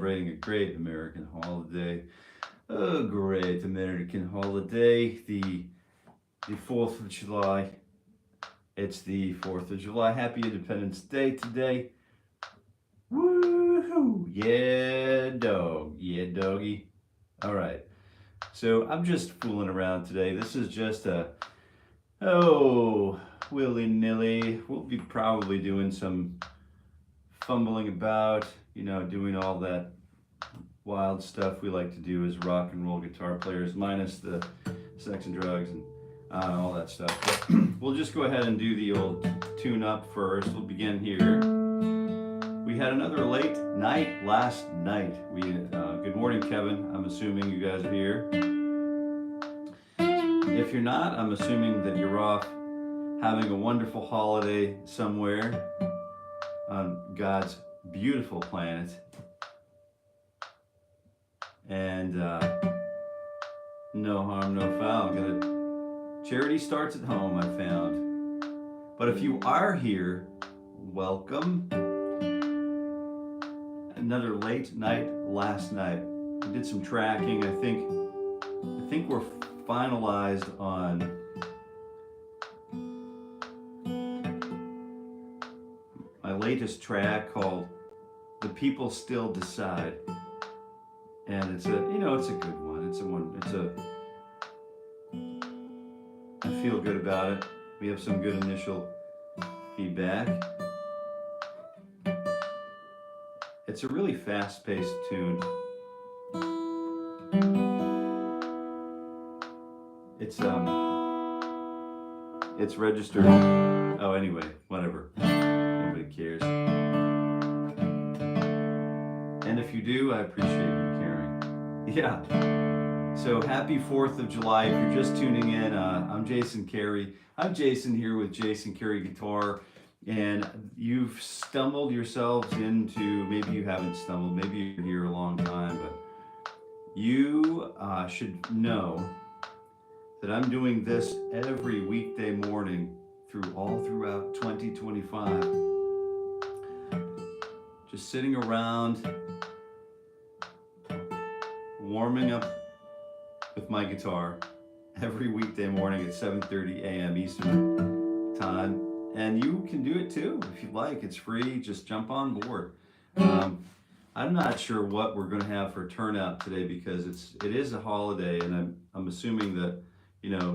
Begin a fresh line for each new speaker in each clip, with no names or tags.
celebrating a great American holiday. A great American holiday, the 4th of July. It's the 4th of July. Happy Independence Day today. Woohoo! Yeah, dog. Yeah, doggy. All right. So I'm just fooling around today. This is just a, willy-nilly. We'll be probably doing some fumbling about, doing all that wild stuff we like to do as rock and roll guitar players, minus the sex and drugs and all that stuff. But we'll just go ahead and do the old tune-up first. We'll begin here. We had another late night last night. Good morning, Kevin. I'm assuming you guys are here. If you're not, I'm assuming that you're off having a wonderful holiday somewhere on God's beautiful planet. And no harm, no foul. Charity starts at home, I found. But if you are here, welcome. Another late night last night. We did some tracking. I think we're finalized on my latest track called "The People Still Decide," and it's a good one. I feel good about it. We have some good initial feedback. It's a really fast-paced tune. It's registered. Oh, anyway, whatever. Nobody cares. And if you do, I appreciate you caring. Yeah. So happy 4th of July. If you're just tuning in, I'm Jason Carey. I'm Jason here with Jason Carey Guitar. And you've stumbled yourselves into, maybe you haven't stumbled, maybe you're here a long time, but you should know that I'm doing this every weekday morning throughout 2025. Just sitting around, warming up with my guitar every weekday morning at 7:30 a.m. Eastern time. And you can do it too if you'd like. It's free. Just jump on board. I'm not sure what we're going to have for turnout today because it is a holiday, and I'm assuming that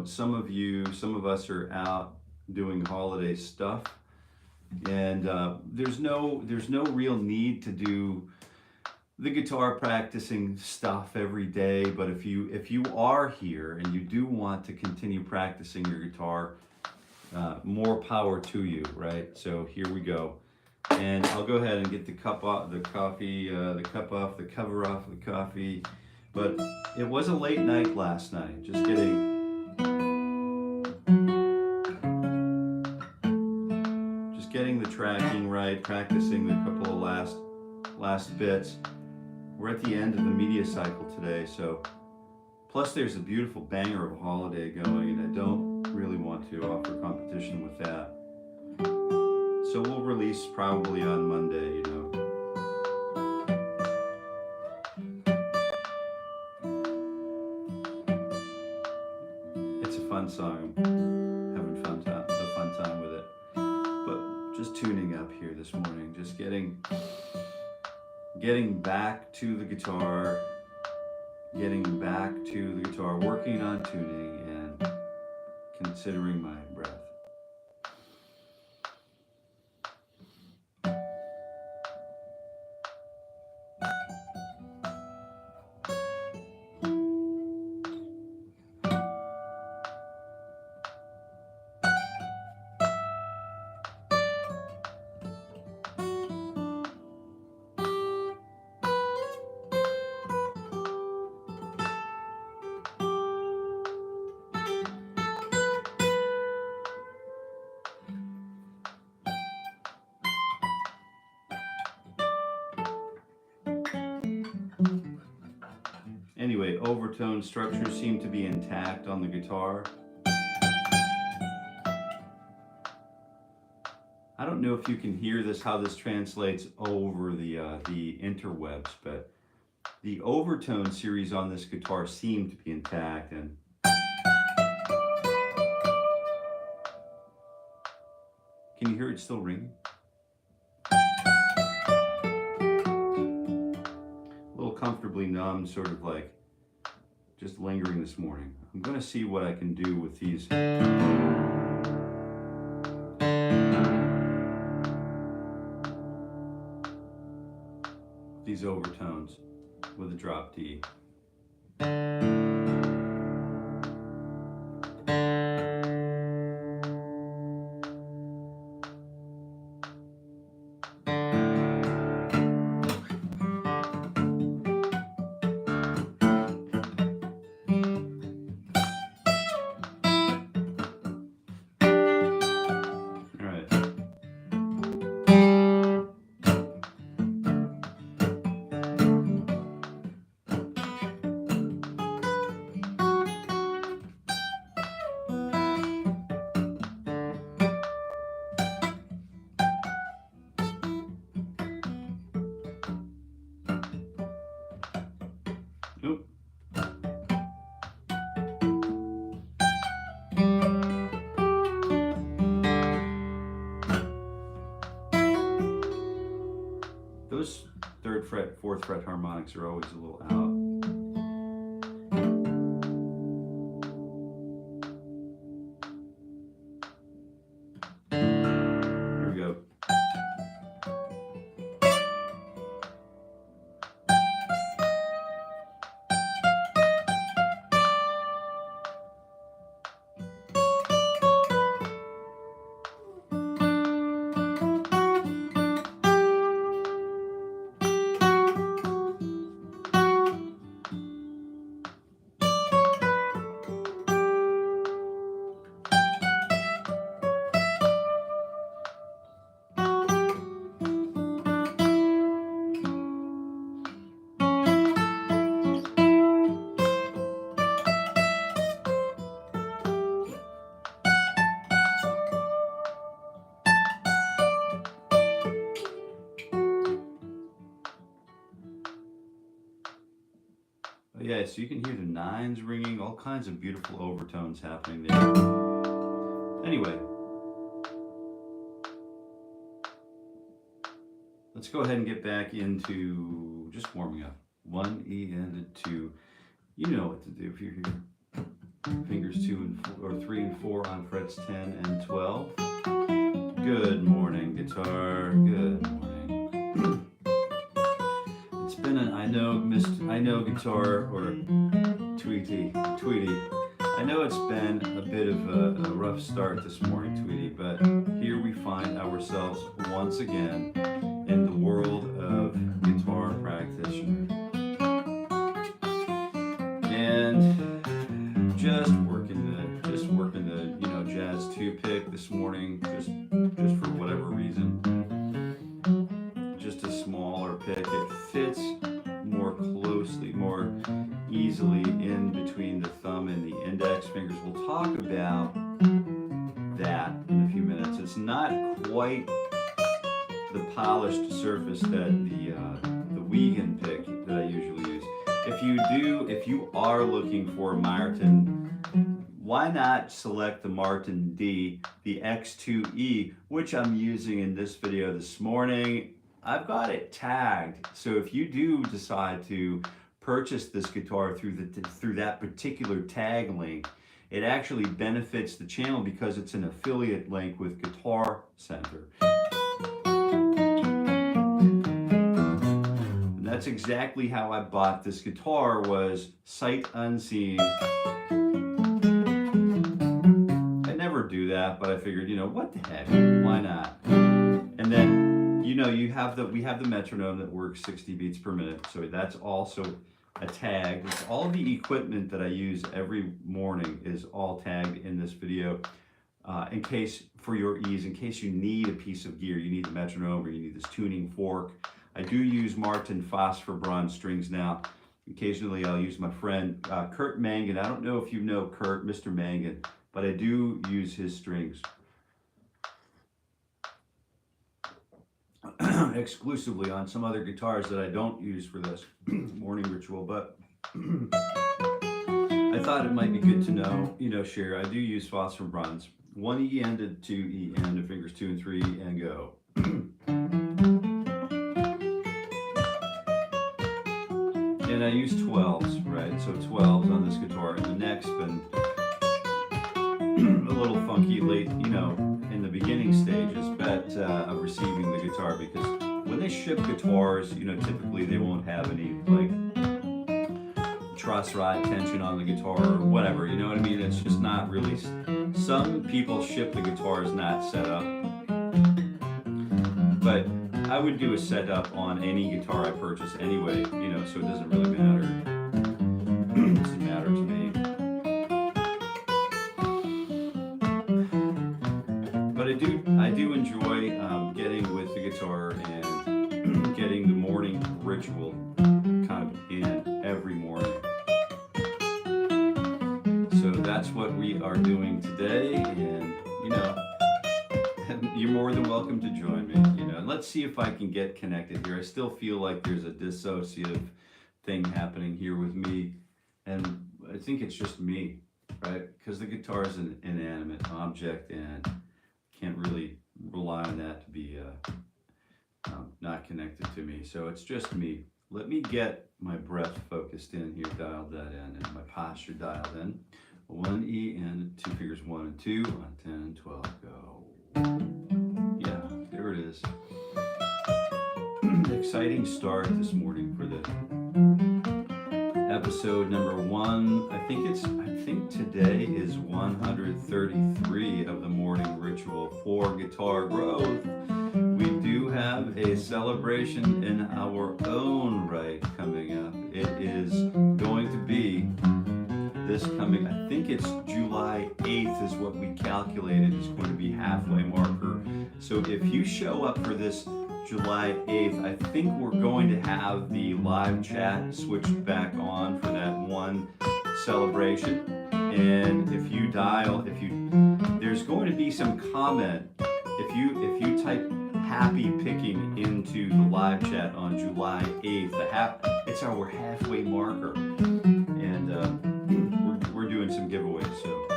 some of us are out doing holiday stuff, and there's no real need to do the guitar practicing stuff every day. But if you are here and you do want to continue practicing your guitar, more power to you, right? So here we go, and I'll go ahead and get the cup off the coffee, the cover off the coffee. But it was a late night last night. Just getting the tracking right, practicing the couple of last bits. We're at the end of the media cycle today, so plus there's a beautiful banger of a holiday going, and I don't really want to offer competition with that. So we'll release probably on Monday, It's a fun song. Having a fun time with it. But just tuning up here this morning, just getting back to the guitar, working on tuning and considering my breath. Anyway, overtone structures seem to be intact on the guitar. I don't know if you can hear this, how this translates over the interwebs, but the overtone series on this guitar seem to be intact, and can you hear it still ringing? A little comfortably numb, sort of like just lingering this morning. I'm going to see what I can do with these. These overtones with a drop D. Oop. Those 3rd fret, 4th fret harmonics are always a little out. Here we go. Yeah, so you can hear the 9s ringing, all kinds of beautiful overtones happening there. Anyway, let's go ahead and get back into just warming up. 1 E and a 2. You know what to do if you're here. Fingers 2 and 4, or 3 and 4 on frets 10 and 12. Good morning, guitar. Good morning. It's been an I know guitar, or Tweety. I know it's been a bit of a rough start this morning, Tweety, but here we find ourselves once again in the world of guitar practitioner. And just working the jazz 2 pick this morning, just for whatever reason. Just a smaller pick. It fits more closely, more easily in between the thumb and the index fingers. We'll talk about that in a few minutes. It's not quite the polished surface that the Wiegand pick that I usually use. If you are looking for a Martin, why not select the Martin D, the X2E, which I'm using in this video this morning. I've got it tagged, so if you do decide to purchase this guitar through that particular tag link, it actually benefits the channel because it's an affiliate link with Guitar Center. And that's exactly how I bought this guitar, was sight unseen. I never do that, but I figured, what the heck, why not? And then we have the metronome that works 60 beats per minute, so that's also a tag. It's all the equipment that I use every morning is all tagged in this video, for your ease, in case you need a piece of gear, you need the metronome or you need this tuning fork. I do use Martin phosphor bronze strings now. Occasionally I'll use my friend Kurt Mangan. I don't know if you know Kurt, Mr. Mangan, but I do use his strings. exclusively on some other guitars that I don't use for this morning ritual, but I thought it might be good to know, share. I do use phosphor bronze. 1 E end to 2 E end to fingers 2 and 3 and go. And I use 12s, right? So 12s on this guitar, and the neck's been a little funky late, in the beginning stages, but of receiving the guitar, because when they ship guitars, typically they won't have any like truss rod tension on the guitar or whatever, you know what I mean? It's just not really. Some people ship the guitars not set up, but I would do a setup on any guitar I purchase anyway, so it doesn't really matter. It doesn't matter to me. But I do enjoy getting with the guitar and getting the morning ritual kind of in every morning. So that's what we are doing today, and you're more than welcome to join me, and let's see if I can get connected here. I still feel like there's a dissociative thing happening here with me, and I think it's just me, right? Because the guitar is an inanimate object, and can't really rely on that to be not connected to me. So it's just me. Let me get my breath focused in here, dialed that in, and my posture dialed in. 1 E and 2 fingers 1 and 2 on 10 and 12, go. Yeah, there it is. Exciting start this morning for the episode number 1. I think today is 133 of the morning ritual for guitar growth. We do have a celebration in our own right coming up. It is going to be this coming, I think it's July 8th is what we calculated is going to be halfway marker. So if you show up for this July 8th, I think we're going to have the live chat switched back on for that one celebration. And if you there's going to be some comment. If you type happy picking into the live chat on July 8th, it's our halfway marker. And we're doing some giveaways, so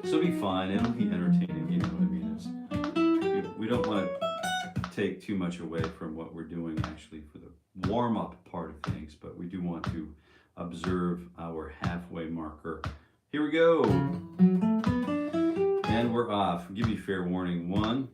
it'll be fun. It'll be entertaining, you know what I mean? We don't want to take too much away from what we're doing actually for the warm-up part of things, but we do want to observe our halfway marker. Here we go. And we're off. I'll give you fair warning. 1.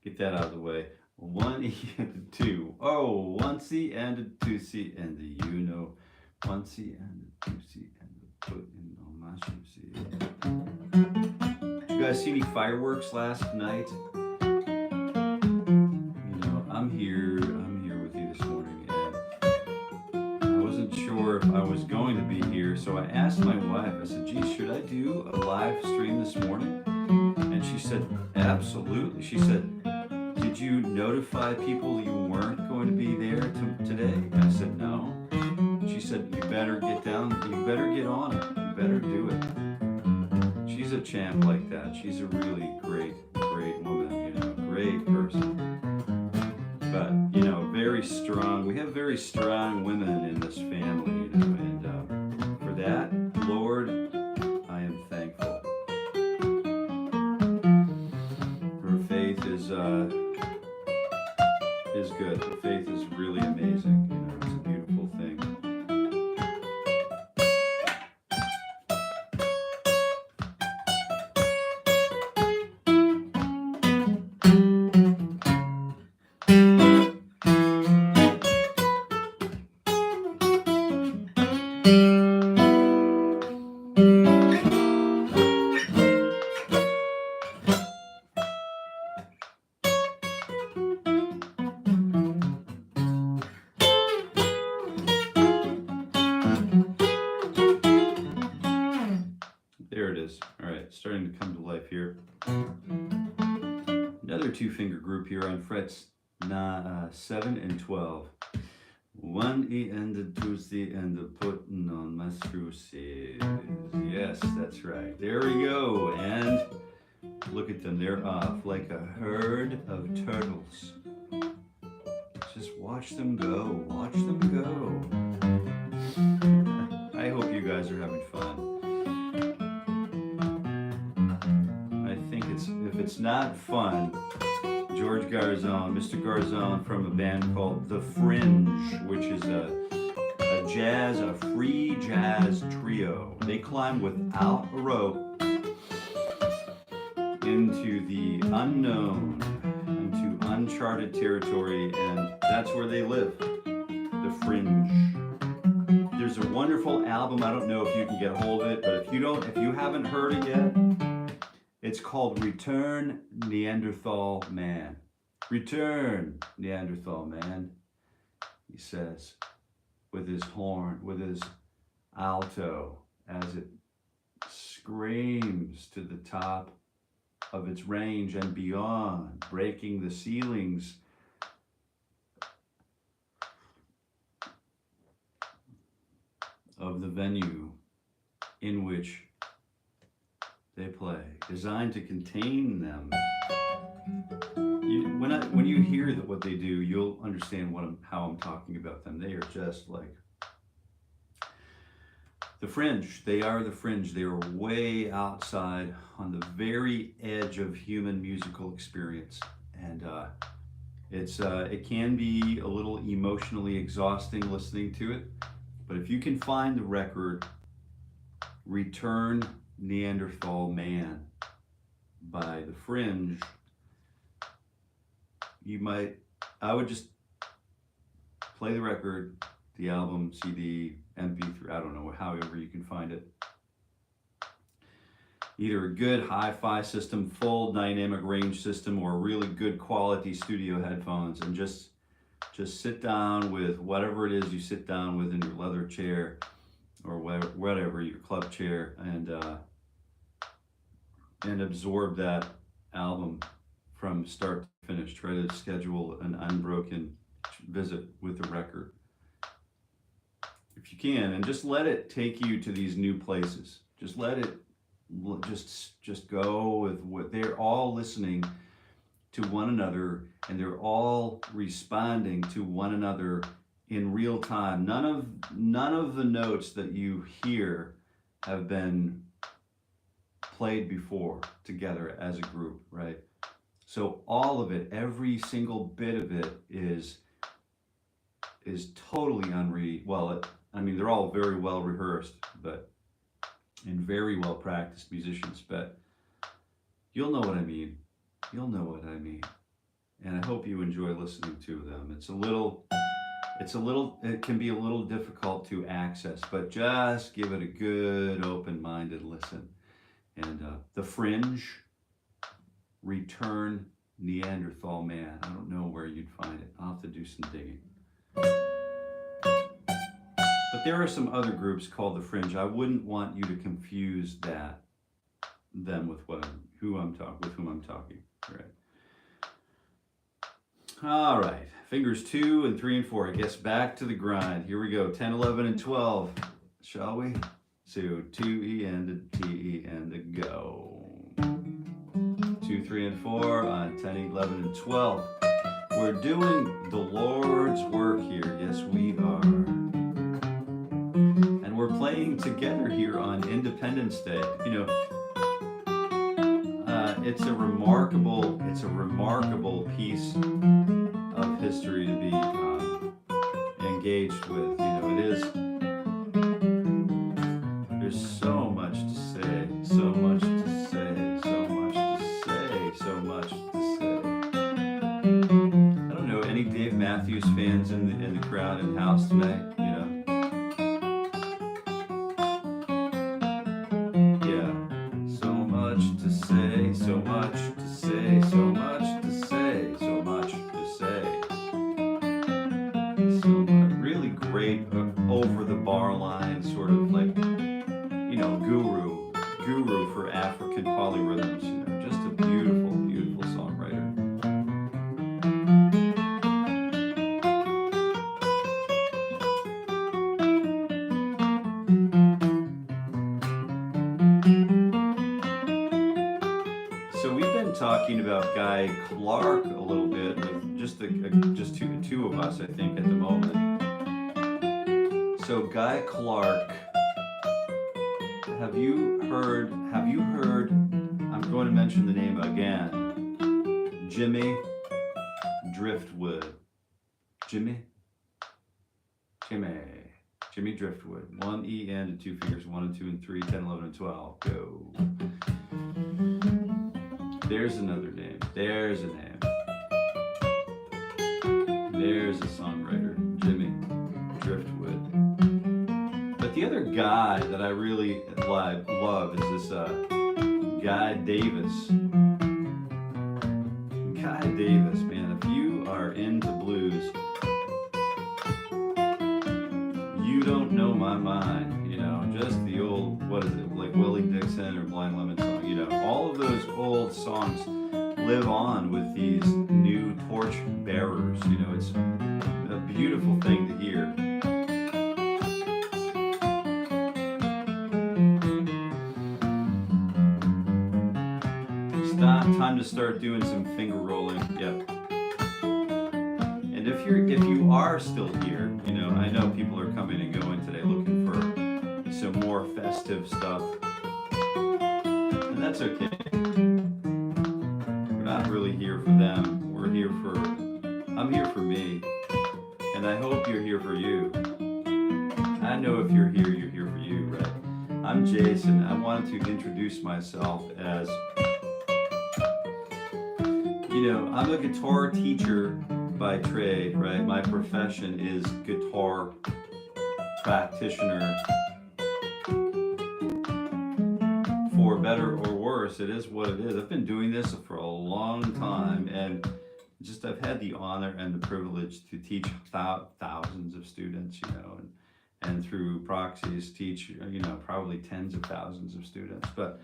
Get that out of the way. 1 E and a 2. Oh, 1 C and a 2 C and a 1 C and a 2 C and a put in on my shoe C. You guys see any fireworks last night? I'm here with you this morning, and I wasn't sure if I was going to be here, so I asked my wife, I said, geez, should I do a live stream this morning? And she said, absolutely. She said, did you notify people you weren't going to be there today? And I said, no. She said, you better get on it. You better do it. She's a champ like that. She's a really great woman, great person. But, very strong. We have very strong women in this family, and for that, Lord, I am thankful. is good. The faith is really amazing. You know, it's a beautiful thing. There it is. All right, starting to come to life here. Another two-finger group here on frets 7 and 12. 1 E and the 2 C and the putting on my struces. Yes, that's right. There we go. And look at them. They're off like a herd of turtles. Just watch them go. Watch them go. I hope you guys are having fun. If it's not fun, George Garzone, Mr. Garzone from a band called The Fringe, which is a free jazz trio. They climb without a rope into the unknown, into uncharted territory, and that's where they live. The Fringe. There's a wonderful album. I don't know if you can get a hold of it, but if you haven't heard it yet, it's called Return Neanderthal Man. Return Neanderthal Man, he says, with his horn, with his alto, as it screams to the top of its range and beyond, breaking the ceilings of the venue in which they play, designed to contain them. When you hear what they do, you'll understand how I'm talking about them. They are just like the Fringe. They are the Fringe. They are way outside on the very edge of human musical experience, and it can be a little emotionally exhausting listening to it. But if you can find the record, Return Neanderthal Man by The Fringe, I would just play the record, the album, CD, MP3, I don't know, however you can find it. Either a good hi-fi system, full dynamic range system, or really good quality studio headphones, and just sit down with whatever it is you sit down with in your leather chair or whatever, your club chair, and absorb that album from start to finish. Try to schedule an unbroken visit with the record, if you can, and just let it take you to these new places. Just let it, just go with what they're all listening to one another, and they're all responding to one another in real time. None of the notes that you hear have been played before together as a group, right? So all of it, every single bit of it is totally they're all very well rehearsed, and very well practiced musicians, but you'll know what I mean. You'll know what I mean. And I hope you enjoy listening to them. It can be a little difficult to access, but just give it a good open-minded listen. And The Fringe, Return Neanderthal Man. I don't know where you'd find it. I'll have to do some digging. But there are some other groups called The Fringe. I wouldn't want you to confuse them with whom I'm talking. All right. Fingers 2 and 3 and 4. I guess back to the grind. Here we go. 10, 11, and 12. Shall we? So 2E and a T E and a go. 2, 3, and 4 on 10, 11, and 12. We're doing the Lord's work here. Yes, we are. And we're playing together here on Independence Day. it's a remarkable piece of history to be engaged with. You know, it is. There's so much to say, so much to say, so much to say, so much to say. I don't know any Dave Matthews fans in the crowd in the house tonight. You know. Yeah. So much to say, so much to say, so much to say, so much to say. So really great over the bar line, sort of like, you know, guru for African polyrhythms. You know, just a beautiful, beautiful songwriter. So we've been talking about Guy Clark a little bit, with just two of us, I think, at the moment. So Guy Clark, have you heard, I'm going to mention the name again, Jimmy Driftwood. Jimmy Driftwood. 1 E N and 2 fingers, 1 and 2 and 3, 10, 11 and 12. Go. There's another name. There's a name. There's a songwriter, Jimmy Driftwood. But the other guy that I really love is this Guy Davis. Guy Davis, man, if you are into blues, you don't know my mind, you know, just the old, what is it, like Willie Dixon or Blind Lemon song, you know, all of those old songs live on with these new torch bearers, you know, it's a beautiful thing to hear. Time to start doing some finger rolling. Yep. And if you are still here, you know, I know people are coming and going today looking for some more festive stuff, and that's okay. We're not really here for them. I'm here for me, and I hope you're here for you. I know if you're here for you, right? I'm Jason. I wanted to introduce myself as, you know, I'm a guitar teacher by trade, right? My profession is guitar practitioner. For better or worse, it is what it is. I've been doing this for a long time, and just I've had the honor and the privilege to teach thousands of students, you know, and through proxies teach, you know, probably tens of thousands of students. But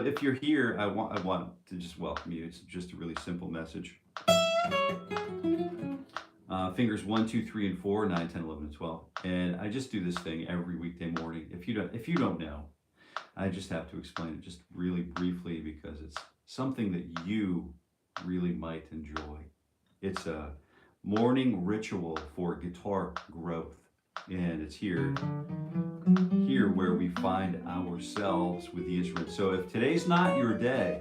if you're here, I want to just welcome you. It's just a really simple message. Fingers 1, 2, 3, and 4, 9, 10, 11, and 12. And I just do this thing every weekday morning. If you don't know, I just have to explain it just really briefly because it's something that you really might enjoy. It's a morning ritual for guitar growth. And it's here where we find ourselves with the instrument. So if today's not your day,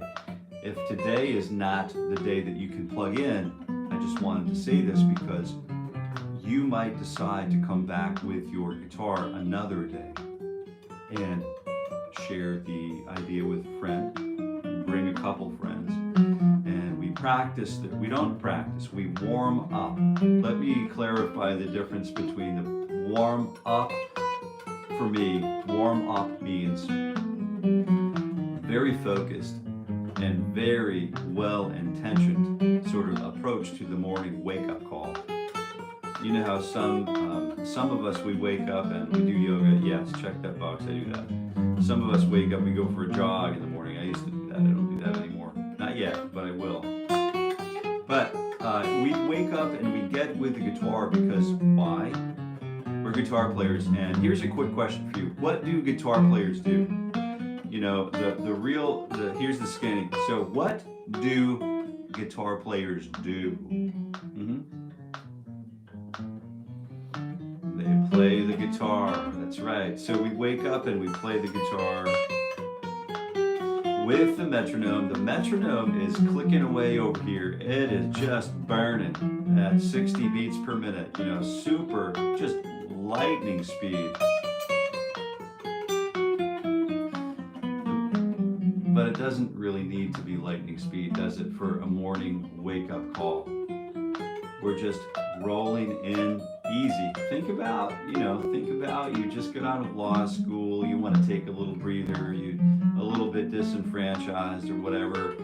if today is not the day that you can plug in, I just wanted to say this because you might decide to come back with your guitar another day and share the idea with a friend, bring a couple friends, and we practice. We don't practice, we warm up. Let me clarify the difference between the warm up. For me, warm up means very focused and very well-intentioned sort of approach to the morning wake-up call. You know how some of us, we wake up and we do yoga. Yes, check that box, I do that. Some of us wake up, we go for a jog in the morning. I used to do that, I don't do that anymore. Not yet, but I will. But we wake up and we get with the guitar because why? We're guitar players, and here's a quick question for you. What do guitar players do? You know, here's the skinny. So what do guitar players do? Play the guitar. That's right. So we wake up and we play the guitar with the metronome. The metronome is clicking away over here. It is just burning at 60 beats per minute. You know, super, just lightning speed. But it doesn't really need to be lightning speed, does it, for a morning wake-up call? We're just rolling in easy. Think about you just got out of law school, you want to take a little breather, you a little bit disenfranchised or whatever,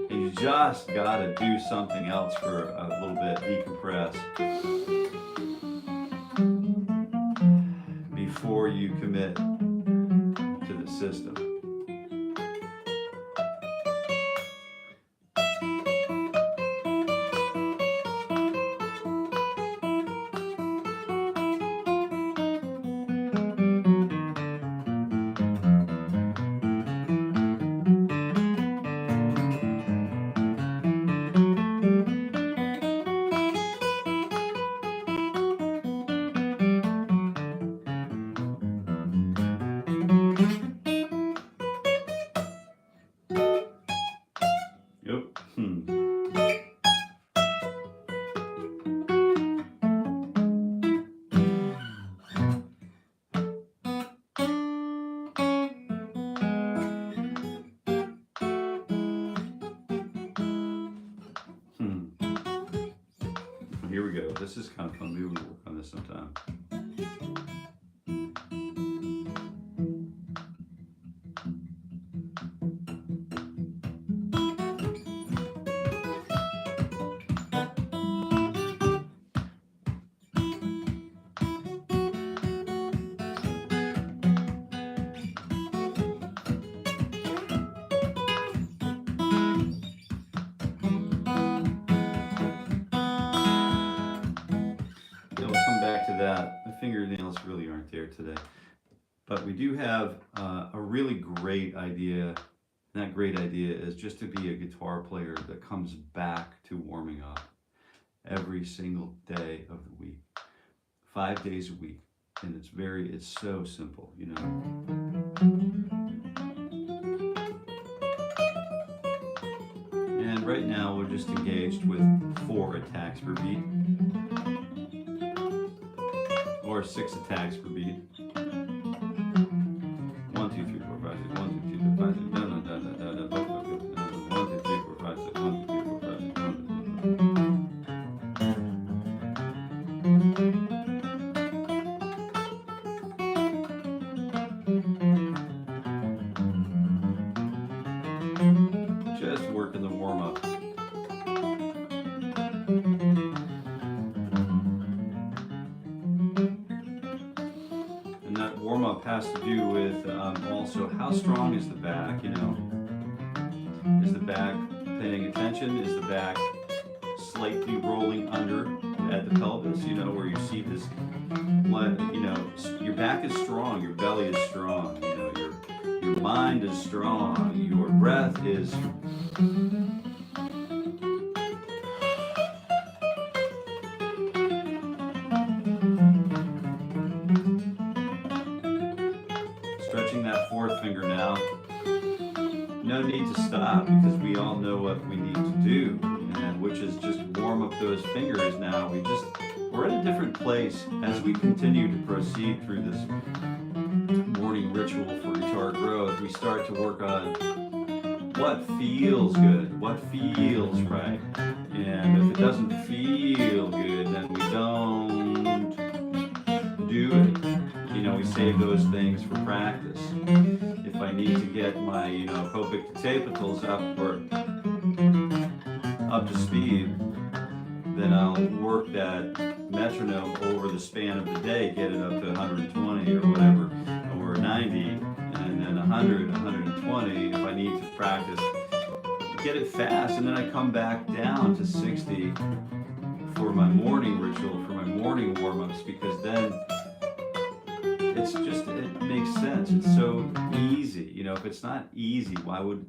and you just got to do something else for a little bit, decompress before you commit to the system. Here we go. This is kind of fun. Maybe we'll work on this sometime. That the fingernails really aren't there today, but we do have a really great idea. And that great idea is just to be a guitar player that comes back to warming up every single day of the week, 5 days a week, and it's so simple, you know. And right now we're just engaged with 4 attacks per beat. Or 6 attacks per beat. 1, 2, 3, 4, 5, 6. 1, 2, 3, 4, 5, 6. No, no, no, no, no, no. 1, 2, 3, 4, 5, 6. 1, 2, 3, 4, 5, 6. 1, 2, 3. Just working the warm up. Warm-up has to do with also how strong is the back, you know. Is the back paying attention? Is the back slightly rolling under at the pelvis, you know, where you see this, you know, your back is strong, your belly is strong, you know, your mind is strong, your breath is... Stretching that 4th finger now. No need to stop because we all know what we need to do, and which is just warm up those fingers now. We're in a different place as we continue to proceed through this morning ritual for guitar growth. We start to work on what feels good, what feels right. And if it doesn't feel good, then we don't do it. You know, we save those things for practice. If I need to get my, you know, Popicatapitals up to speed, then I'll work that metronome over the span of the day, get it up to 120 or whatever, or 90, and then 100, 120 if I need to practice. Get it fast, and then I come back down to 60 for my morning ritual, for my morning warm-ups, because then it's just, it makes sense. It's so easy. You know, if it's not easy, why would,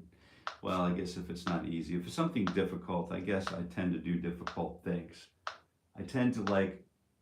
well, I guess if it's not easy, if it's something difficult, I guess I tend to do difficult things. I tend to like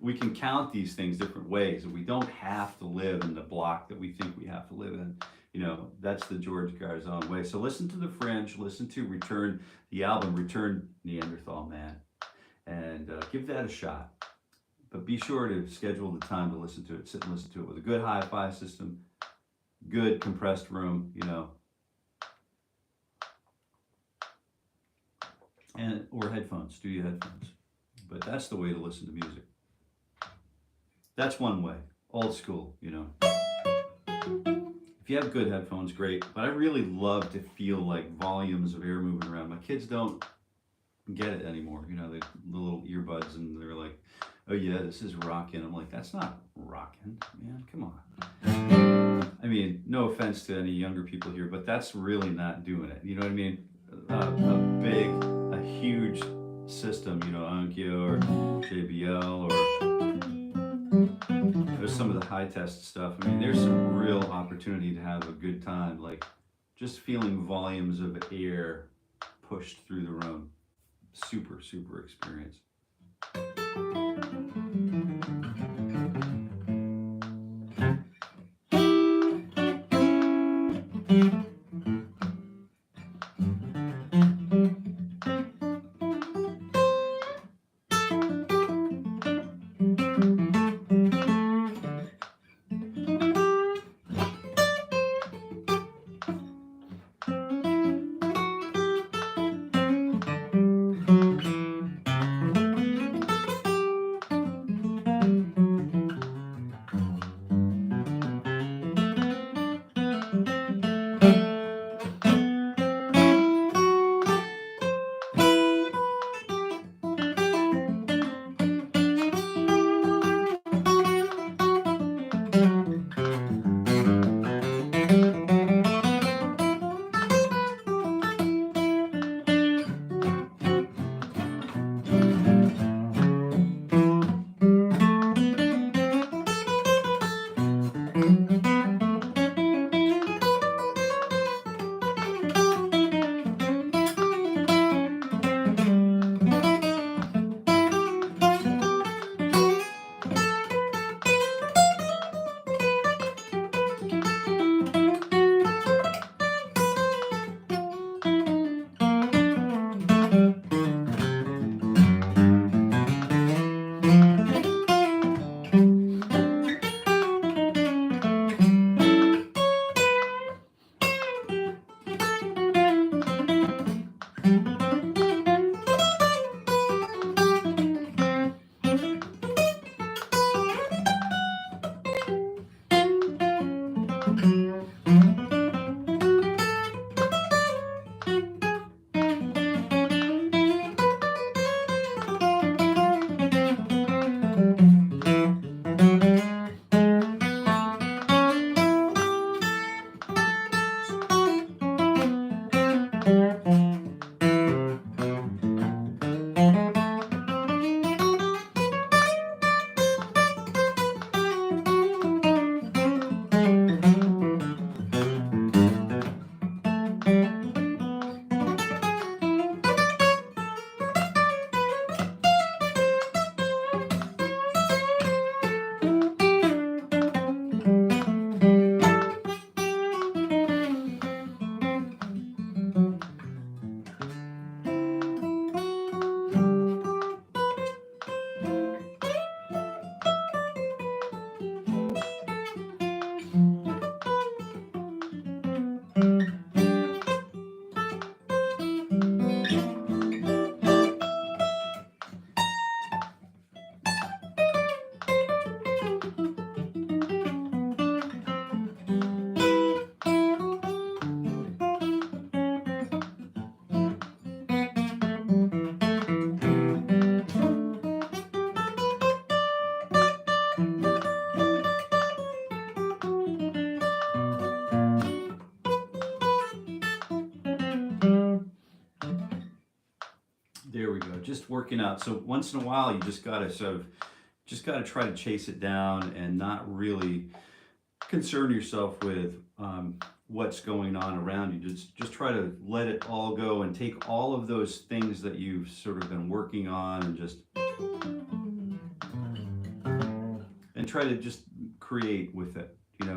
We can count these things different ways, and we don't have to live in the block that we think we have to live in. You know, that's the George Garzon way. So listen to the Fringe, listen to Return, the album Return Neanderthal Man, and give that a shot. But be sure to schedule the time to listen to it. Sit and listen to it with a good hi-fi system, good compressed room, you know, and or headphones, studio headphones. But that's the way to listen to music. That's one way, old school, you know. If you have good headphones, great. But I really love to feel like volumes of air moving around. My kids don't get it anymore. You know, the little earbuds, and they're like, oh yeah, this is rocking. I'm like, that's not rocking, man, come on. I mean, no offense to any younger people here, but that's really not doing it. You know what I mean? A huge system, you know, Onkyo or JBL or there's some of the high test stuff. I mean, there's some real opportunity to have a good time, like just feeling volumes of air pushed through the room. Super, super experience. just working out. So once in a while, you just gotta try to chase it down and not really concern yourself with what's going on around you. Just try to let it all go and take all of those things that you've sort of been working on and try to just create with it,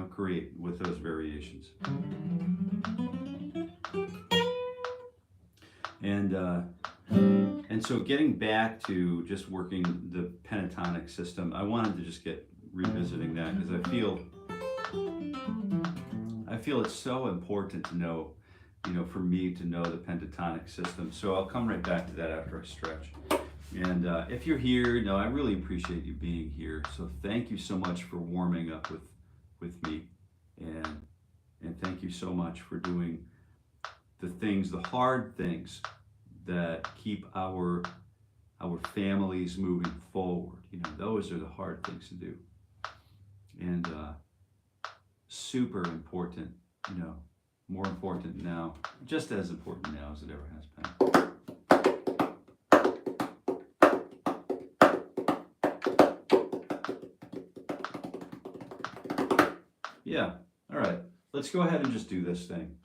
create with those variations. And so getting back to just working the pentatonic system, I wanted to just get revisiting that because I feel it's so important to know, for me to know the pentatonic system. So I'll come right back to that after I stretch. And if you're here, I really appreciate you being here. So thank you so much for warming up with me, and thank you so much for doing the hard things that keep our families moving forward. Those are the hard things to do, and super important. More important now, just as important now as it ever has been. Yeah, all right. Let's go ahead and just do this thing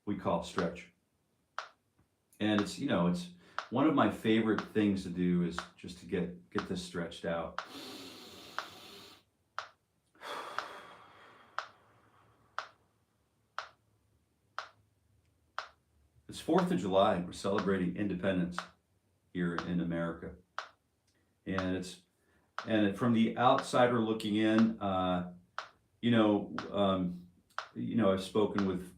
we call stretch. And it's one of my favorite things to do is just to get this stretched out. It's 4th of July. We're celebrating independence here in America. And from the outsider looking in, I've spoken with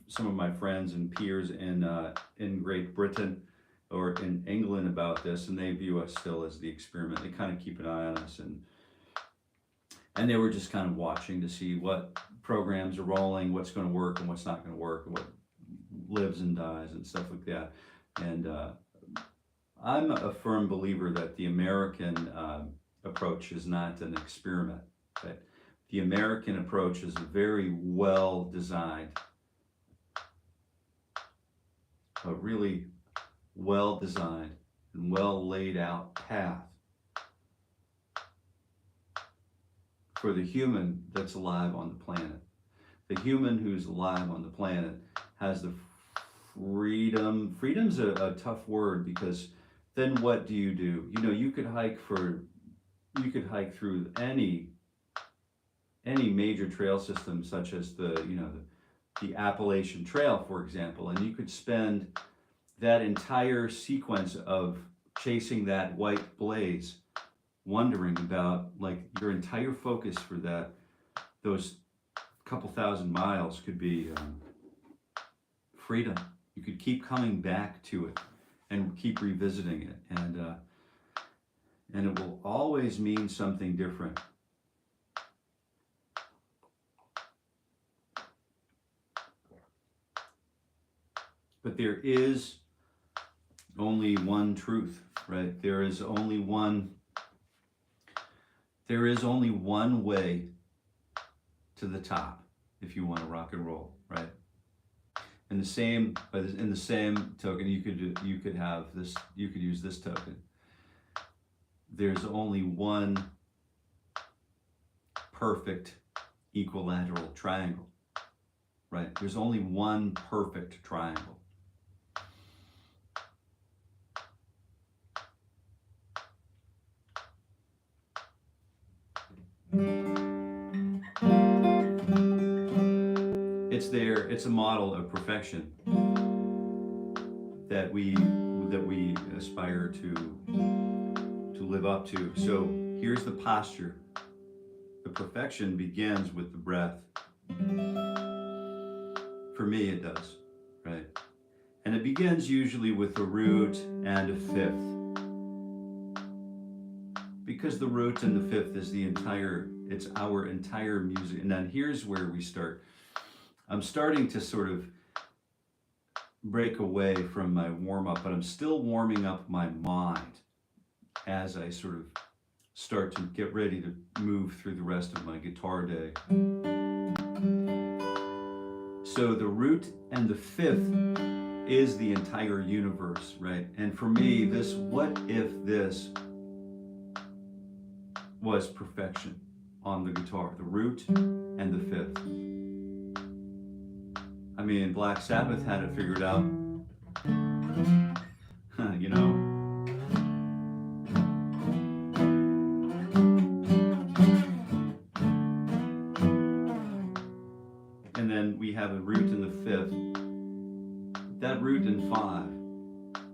some of my friends and peers in Great Britain or in England about this, and they view us still as the experiment. They kind of keep an eye on us, and they were just kind of watching to see what programs are rolling, what's going to work and what's not going to work, and what lives and dies and stuff like that. And I'm a firm believer that the American approach is not an experiment. Right? The American approach is a very well designed, a really well designed and well laid out path for the human that's alive on the planet. The human who's alive on the planet has the freedom. Freedom's a tough word, because then what do? You could hike through any major trail system, such as the Appalachian Trail, for example, and you could spend that entire sequence of chasing that white blaze, wondering about, like, your entire focus for those couple thousand miles could be freedom. You could keep coming back to it and keep revisiting it, and it will always mean something different. But there is only one truth, right? There is only one way to the top if you want to rock and roll, right? In the same token, you could have this. You could use this token. There's only one perfect equilateral triangle, right? There's only one perfect triangle. It's a model of perfection that we aspire to live up to. So here's the posture. The perfection begins with the breath. For me, it does, right? And it begins usually with a root and a fifth, because the root and the fifth is it's our entire music. And then here's where we start. I'm starting to sort of break away from my warm-up, but I'm still warming up my mind as I sort of start to get ready to move through the rest of my guitar day. So the root and the fifth is the entire universe, right? And for me, this, what if this was perfection on the guitar, the root and the fifth? I mean, Black Sabbath had it figured out, you know. And then we have a root in the fifth. That root in 5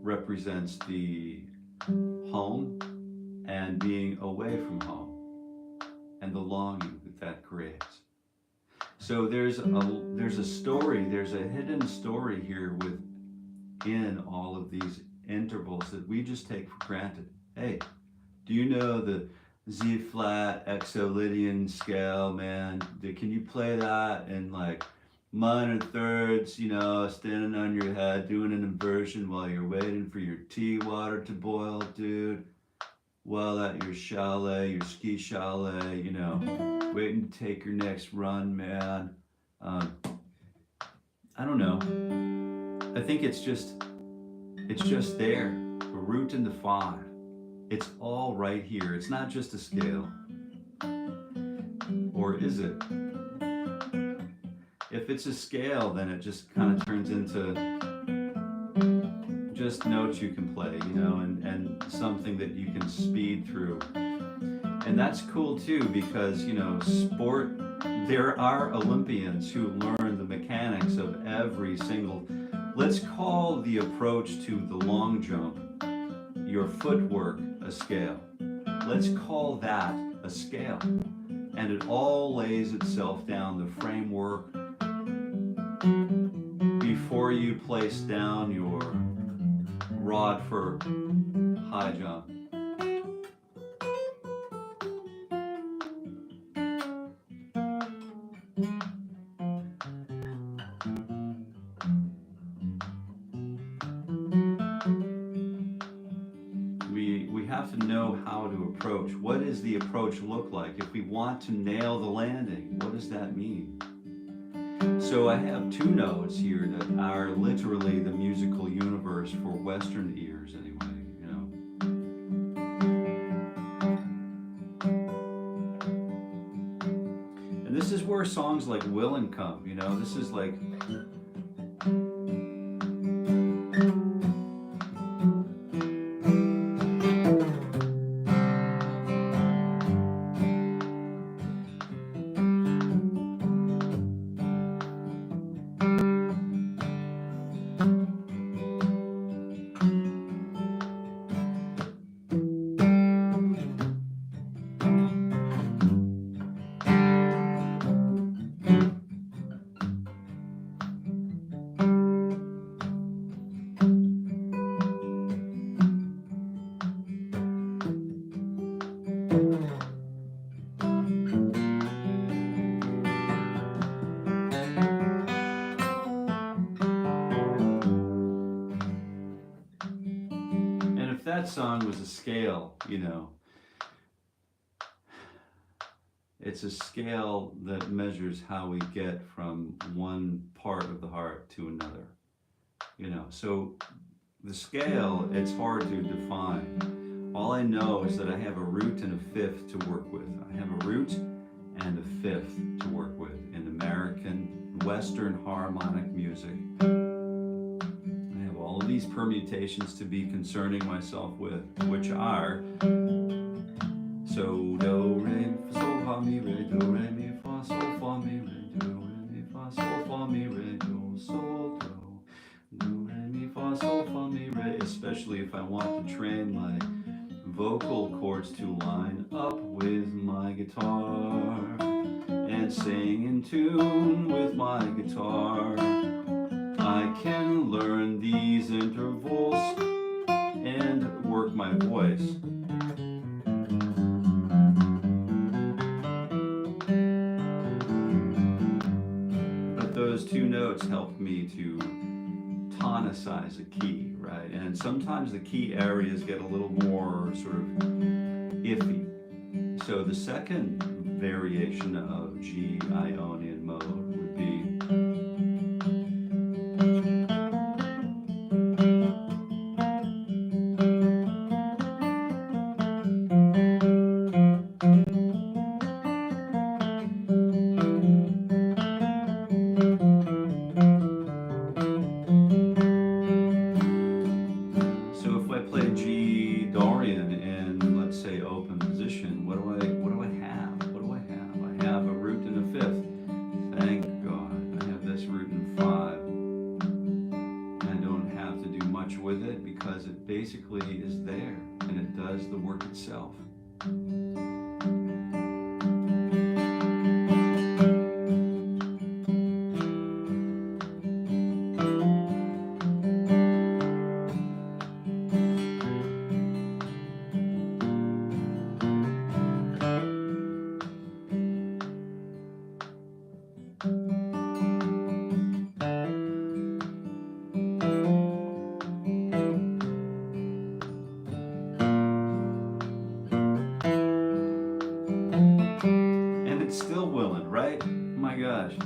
represents the home and being away from home and the longing that that creates. So there's a story, there's a hidden story here within all of these intervals that we just take for granted. Hey, do you know the Z flat exolidian scale, man? Can you play that in like minor thirds, you know, standing on your head, doing an inversion while you're waiting for your tea water to boil, dude? Well, at your chalet, your ski chalet, you know, waiting to take your next run, man. I don't know. I think it's just there. A root in the 5. It's all right here. It's not just a scale. Or is it? If it's a scale, then it just kind of turns into just notes you can play, you know, and something that you can speed through. And that's cool too, because, you know, sport, there are Olympians who learn the mechanics of every single, let's call the approach to the long jump, your footwork, a scale. Let's call that a scale. And it all lays itself down, the framework, before you place down your rod for high jump. We have to know how to approach. What does the approach look like? If we want to nail the landing, what does that mean? So I have 2 notes here that are literally the musical universe for Western ears anyway, you know. And this is where songs like Willin' come, you know. This is like, that song was a scale, you know. It's a scale that measures how we get from one part of the heart to another, you know. So the scale, it's hard to define. All I know is that I have a root and a fifth to work with. I have a root and a fifth to work with in American Western harmonic music. All of these permutations to be concerning myself with, which are so, do, re, sol, fa, mi, re, do, re, mi, fa, sol, fa, mi, re, do, re, mi, fa, sol, fa, mi, re, do, sol, do, re, mi, fa, sol, fa, mi, re, especially if I want to train my vocal cords to line up with my guitar and sing in tune with my guitar. I can learn these intervals and work my voice. But those 2 notes help me to tonicize a key, right? And sometimes the key areas get a little more sort of iffy. So the second variation of G Ionian mode would be gosh.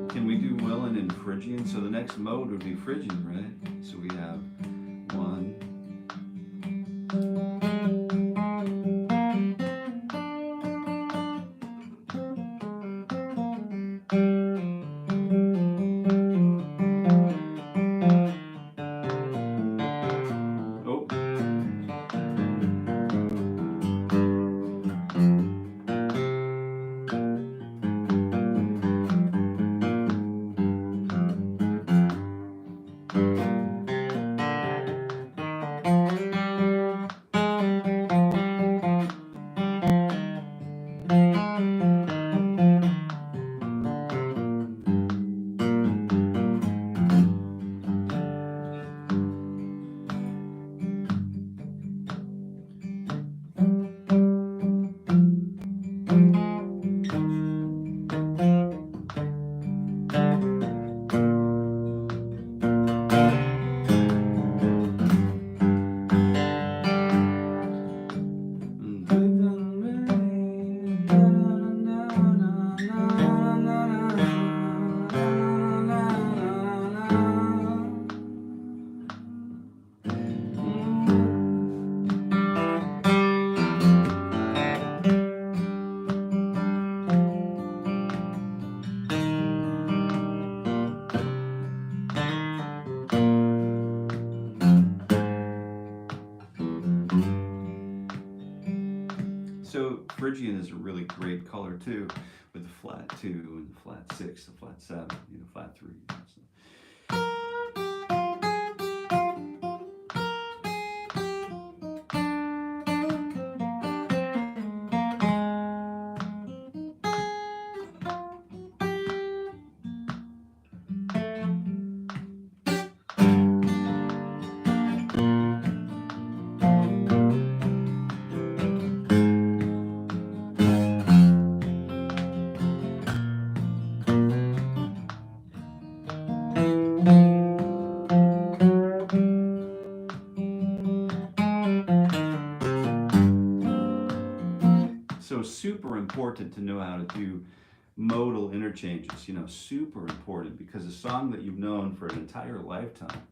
Can we do Welland in Phrygian? So the next mode would be Phrygian, right? So we have one. Oh. So Phrygian is a really great color too, with the flat 2 and the flat 6, the flat 7, flat 3. So super important to know how to do modal interchanges, super important, because a song that you've known for an entire lifetime.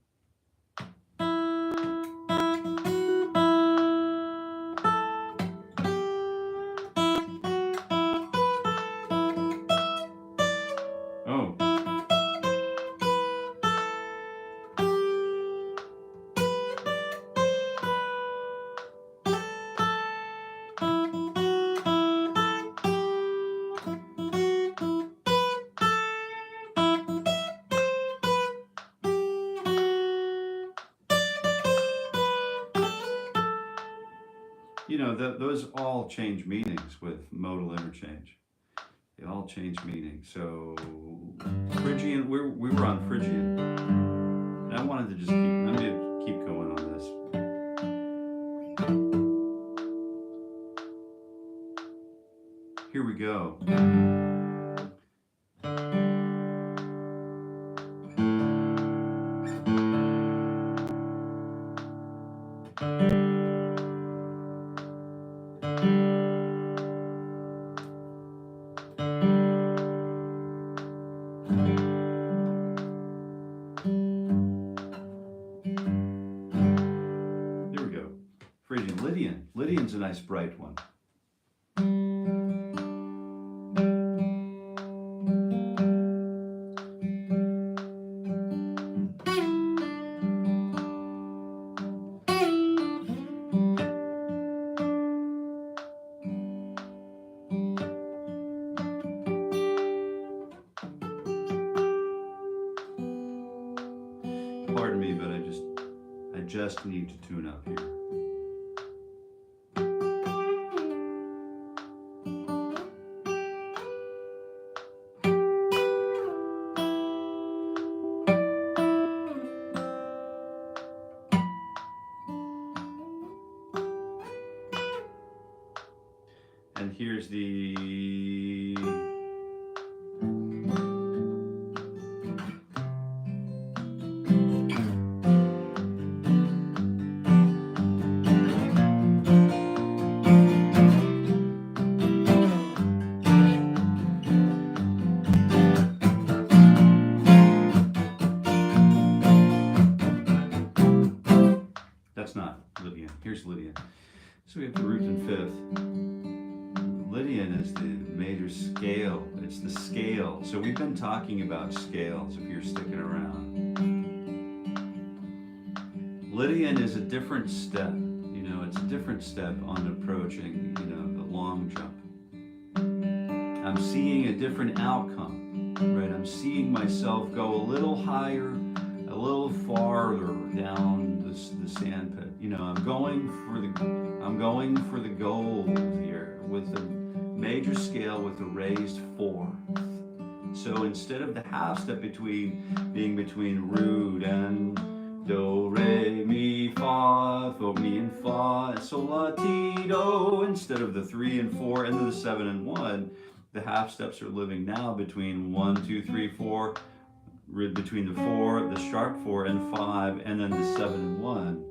Oh. Those all change meanings with modal interchange. They all change meaning. So Phrygian, we were on Phrygian. And I wanted to just I'm going to keep going on this. Here we go. Lydian's a nice bright one. Pardon me, but I just need to tune up here. And here's the that's not Lydian. Here's Lydian. So we have the root and fifth. Lydian is the major scale. It's the scale. So we've been talking about scales if you're sticking around. Lydian is a different step. You know, it's a different step on approaching, you know, the long jump. I'm seeing a different outcome, right? I'm seeing myself go a little higher, a little farther down the sand pit. You know, I'm going for the gold here with a major scale with a raised fourth. So instead of the half step being between root and do, re, mi, fa, mi and fa, sol, la, ti, do, instead of the 3 and 4 and the 7 and 1, the half steps are living now between 1, 2, 3, 4, between the 4, the sharp 4 and 5, and then the 7 and 1.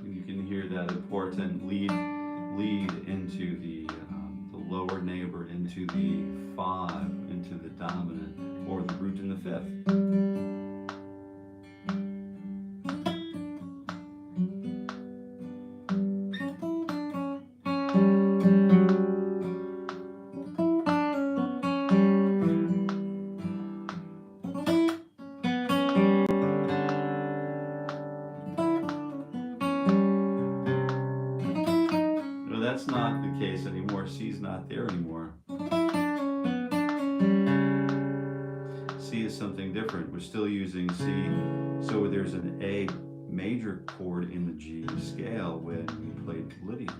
You can hear that important lead into the lower neighbor, into the 5, into the dominant, or the root in the 5th. No, that's not the case anymore. C's not there anymore. C is something different. We're still using C. So there's an A major chord in the G scale when we played Lydian.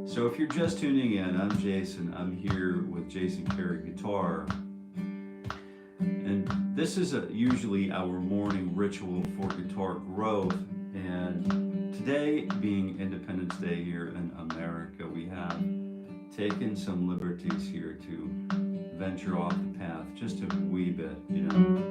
So if you're just tuning in, I'm Jason. I'm here with Jason Carey guitar. And this is usually our morning ritual for guitar growth. And today, being Independence Day here in America, we have taken some liberties here to venture off the path just a wee bit, you know.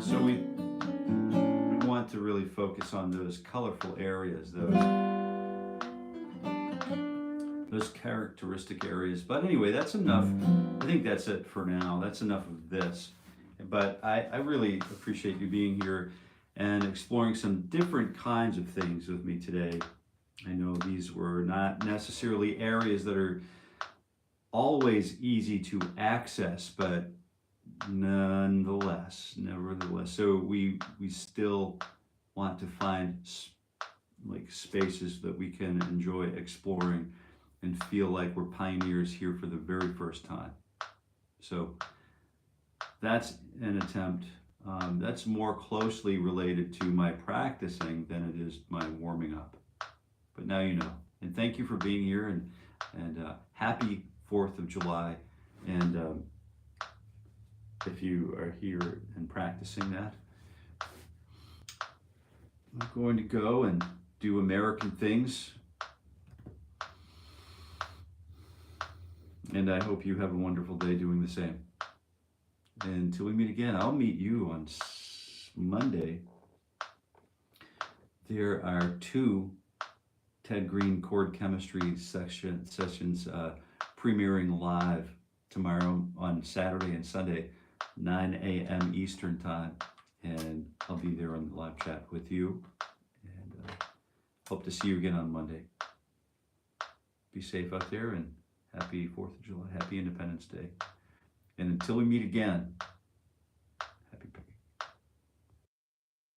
So we want to really focus on those colorful areas, those characteristic areas. But anyway, that's enough. I think that's it for now. That's enough of this. But I really appreciate you being here and exploring some different kinds of things with me today. I know these were not necessarily areas that are always easy to access, but nevertheless, so we still want to find like spaces that we can enjoy exploring and feel like we're pioneers here for the very first time. So that's an attempt. That's more closely related to my practicing than it is my warming up. But now you know. And thank you for being here, and happy 4th of July. And if you are here and practicing that, I'm going to go and do American things. And I hope you have a wonderful day doing the same. And until we meet again, I'll meet you on Monday. There are 2 Ted Green chord chemistry sessions premiering live tomorrow on Saturday and Sunday, 9 a.m. Eastern time. And I'll be there on the live chat with you. And hope to see you again on Monday. Be safe out there, and happy 4th of July, happy Independence Day. And until we meet again,